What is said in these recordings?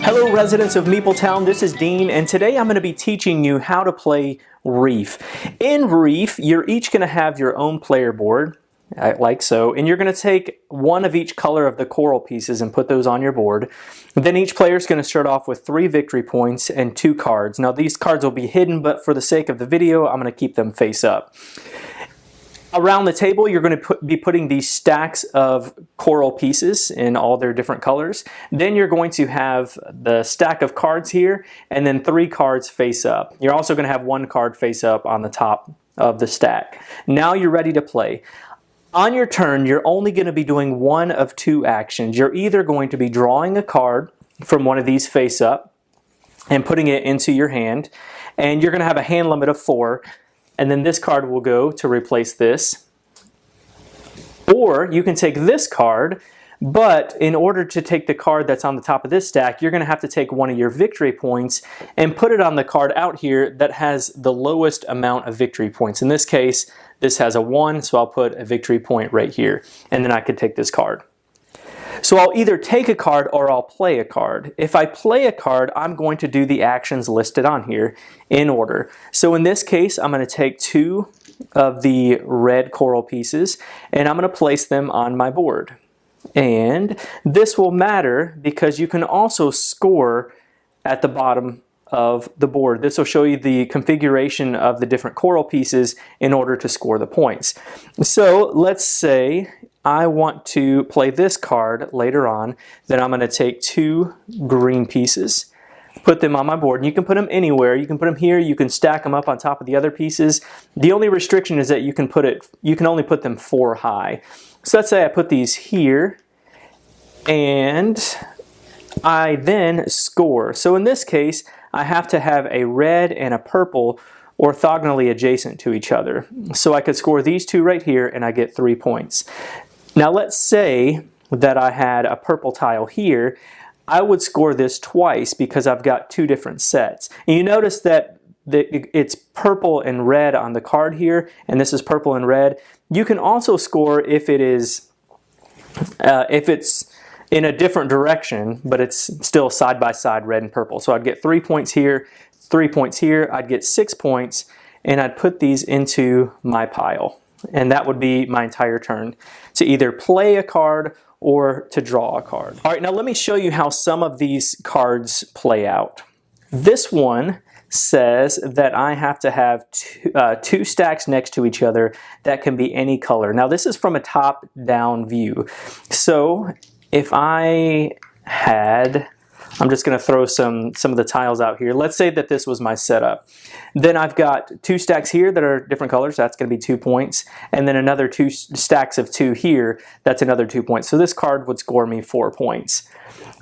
Hello residents of MeepleTown, this is Dean, and today I'm going to be teaching you how to play Reef. In Reef, you're each going to have your own player board, like so, and you're going to take one of each color of the coral pieces and put those on your board. Then each player is going to start off with 3 victory points and 2 cards. Now these cards will be hidden, but for the sake of the video, I'm going to keep them face up. Around the table, you're going to be putting these stacks of coral pieces in all their different colors. Then you're going to have the stack of cards here, and then 3 cards face up. You're also going to have 1 card face up on the top of the stack. Now you're ready to play. On your turn, you're only going to be doing one of 2 actions. You're either going to be drawing a card from one of these face up and putting it into your hand, and you're going to have a hand limit of 4. And then this card will go to replace this. Or you can take this card, but in order to take the card that's on the top of this stack, you're going to have to take one of your victory points and put it on the card out here that has the lowest amount of victory points. In this case, this has a 1, so I'll put a victory point right here, and then I could take this card. So I'll either take a card or I'll play a card. If I play a card, I'm going to do the actions listed on here in order. So in this case, I'm going to take 2 of the red coral pieces and I'm going to place them on my board. And this will matter because you can also score at the bottom of the board. This will show you the configuration of the different coral pieces in order to score the points. So let's say I want to play this card later on. Then I'm going to take 2 green pieces, put them on my board, and you can put them anywhere. You can put them here, you can stack them up on top of the other pieces. The only restriction is that you can only put them 4 high. So let's say I put these here and I then score. So in this case, I have to have a red and a purple orthogonally adjacent to each other. So I could score these 2 right here and I get 3 points. Now let's say that I had a purple tile here. I would score this twice because I've got 2 different sets. And you notice that it's purple and red on the card here, and this is purple and red. You can also score if it's in a different direction, but it's still side by side red and purple. So I'd get 3 points here, 3 points here, I'd get 6 points, and I'd put these into my pile. And that would be my entire turn to either play a card or to draw a card. All right, now let me show you how some of these cards play out. This one says that I have to have 2 stacks next to each other that can be any color. Now this is from a top-down view. So if I had, I'm just going to throw some of the tiles out here. Let's say that this was my setup. Then I've got 2 stacks here that are different colors. That's going to be 2 points. And then another 2 stacks of 2 here. That's another 2 points. So this card would score me 4 points.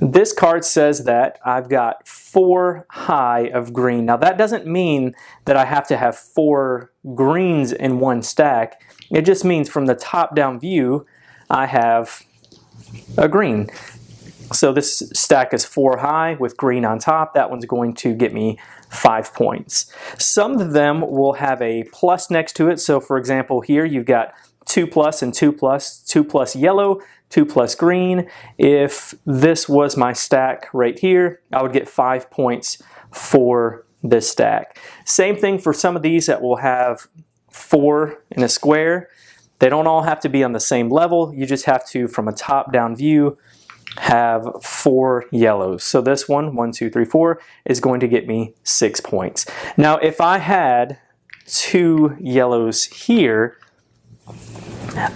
This card says that I've got 4 high of green. Now that doesn't mean that I have to have 4 greens in one stack. It just means from the top-down view, I have a green. So this stack is 4 high with green on top. That one's going to get me 5 points. Some of them will have a plus next to it. So for example, here you've got 2 plus and 2 plus, 2 plus yellow, 2 plus green. If this was my stack right here, I would get 5 points for this stack. Same thing for some of these that will have 4 in a square. They don't all have to be on the same level. You just have to, from a top-down view, have 4 yellows. So this one, 1, 2, 3, 4, is going to get me 6 points. Now if I had 2 yellows here,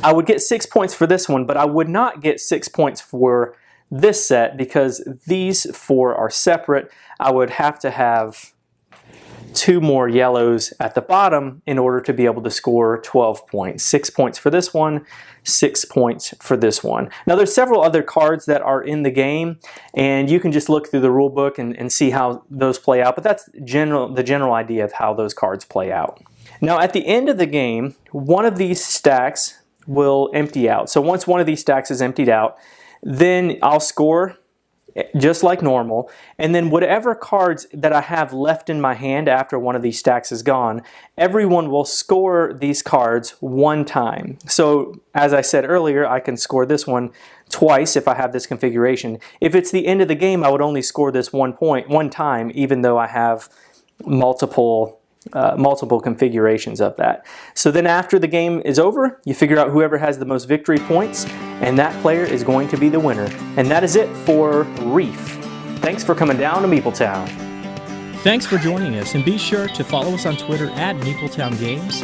I would get 6 points for this one, but I would not get 6 points for this set because these 4 are separate. I would have to have 2 more yellows at the bottom in order to be able to score 12 points. 6 points for this one, 6 points for this one. Now there's several other cards that are in the game and you can just look through the rule book and see how those play out, but that's the general idea of how those cards play out. Now at the end of the game, one of these stacks will empty out. So once one of these stacks is emptied out, then I'll score just like normal, and then whatever cards that I have left in my hand after one of these stacks is gone, everyone will score these cards 1 time. So as I said earlier, I can score this one twice if I have this configuration. If it's the end of the game, I would only score this 1 point one time, even though I have multiple configurations of that. So then after the game is over, you figure out whoever has the most victory points, and that player is going to be the winner. And that is it for Reef. Thanks for coming down to MeepleTown. Thanks for joining us, and be sure to follow us on Twitter at MeepleTown Games,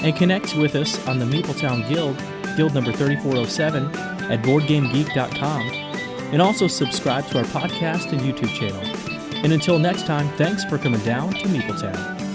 and connect with us on the MeepleTown Guild, Guild number 3407, at BoardGameGeek.com, and also subscribe to our podcast and YouTube channel. And until next time, thanks for coming down to MeepleTown.